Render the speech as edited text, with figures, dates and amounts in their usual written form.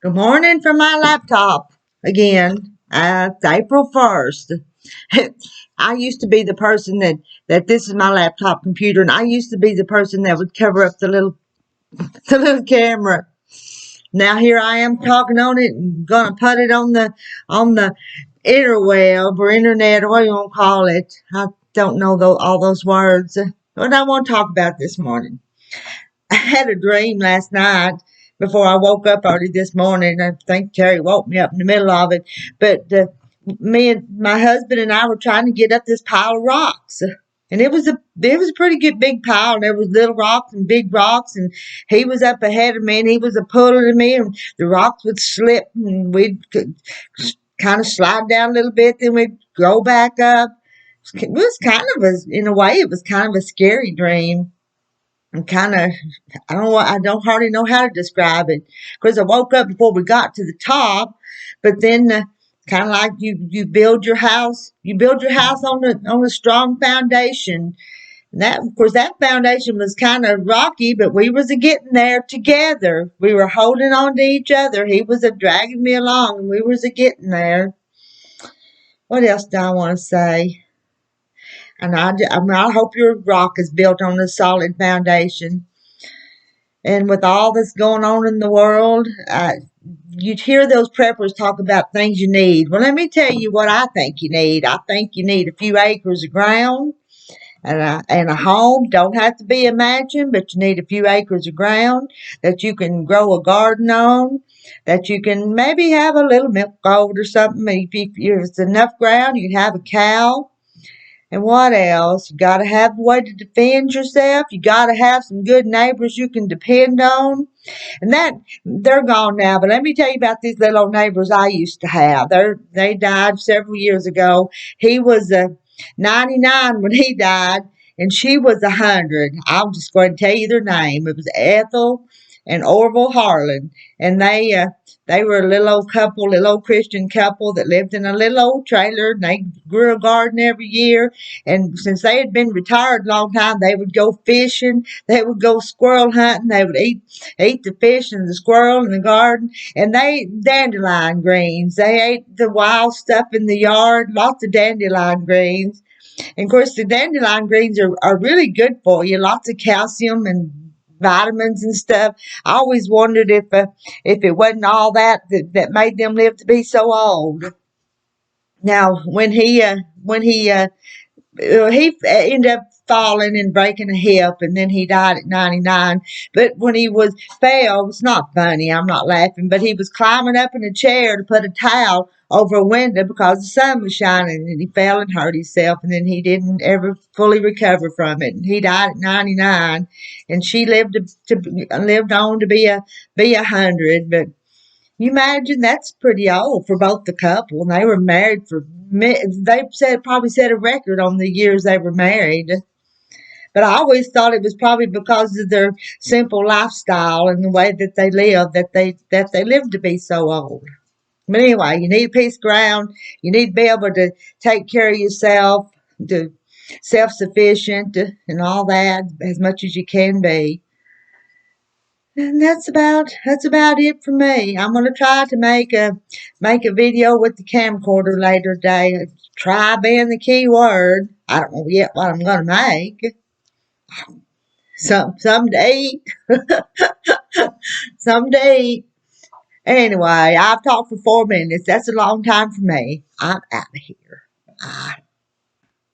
Good morning from my laptop again. It's April 1st. I used to be the person that this is my laptop computer, and I used to be the person that would cover up the little the little camera. Now here I am talking on it and gonna put it on the interweb or internet or what you want to call it. I don't know all those words. What I want to talk about this morning. I had a dream last night before I woke up early this morning. I think Terry woke me up in the middle of it. But me and my husband and I were trying to get up this pile of rocks. And it was a pretty good big pile. There was little rocks and big rocks, and he was up ahead of me, and he was a pulling me, and the rocks would slip, and we'd kind of slide down a little bit, then we'd go back up. It was kind of in a way, it was kind of a scary dream. And kind of, I don't hardly know how to describe it because I woke up before we got to the top, but then kind of like you build your house, on a strong foundation. And that, of course, that foundation was kind of rocky, but we was a getting there together. We were holding on to each other. He was a dragging me along, and we was a getting there. What else do I want to say? And I hope your rock is built on a solid foundation. And with all that's going on in the world, you'd hear those preppers talk about things you need. Well, let me tell you what I think you need. I think you need a few acres of ground and a home. Don't have to be a mansion, but you need a few acres of ground that you can grow a garden on, that you can maybe have a little milk goat or something. If it's enough ground, you can have a cow. And what else? You got to have a way to defend yourself. You got to have some good neighbors you can depend on. And they're gone now. But let me tell you about these little old neighbors I used to have. They died several years ago. He was 99 when he died, and she was 100. I'm just going to tell you their name. It was Ethel and Orville Harlan, and they were a little old couple, little old Christian couple that lived in a little old trailer, and they grew a garden every year. And since they had been retired a long time, they would go fishing, they would go squirrel hunting, they would eat the fish and the squirrel in the garden, and they dandelion greens. They ate the wild stuff in the yard, lots of dandelion greens. And of course, the dandelion greens are really good for you, lots of calcium and vitamins and stuff. I always wondered if it wasn't all that made them live to be so old. Now, he ended up falling and breaking a hip, and then he died at 99. But when he fell, it's not funny, I'm not laughing, but he was climbing up in a chair to put a towel over a window because the sun was shining, and he fell and hurt himself, and then he didn't ever fully recover from it. And he died at 99, and she lived on to be 100. But you imagine that's pretty old for both the couple. And they were married they probably set a record on the years they were married. But I always thought it was probably because of their simple lifestyle and the way that they lived that they lived to be so old. But anyway, you need a piece of ground. You need to be able to take care of yourself, to self-sufficient and all that as much as you can be. And that's about it for me. I'm gonna try to make a video with the camcorder later today. Try being the key word. I don't know yet what I'm gonna make. Someday, someday. Anyway, I've talked for 4 minutes. That's a long time for me. I'm out of here. Bye.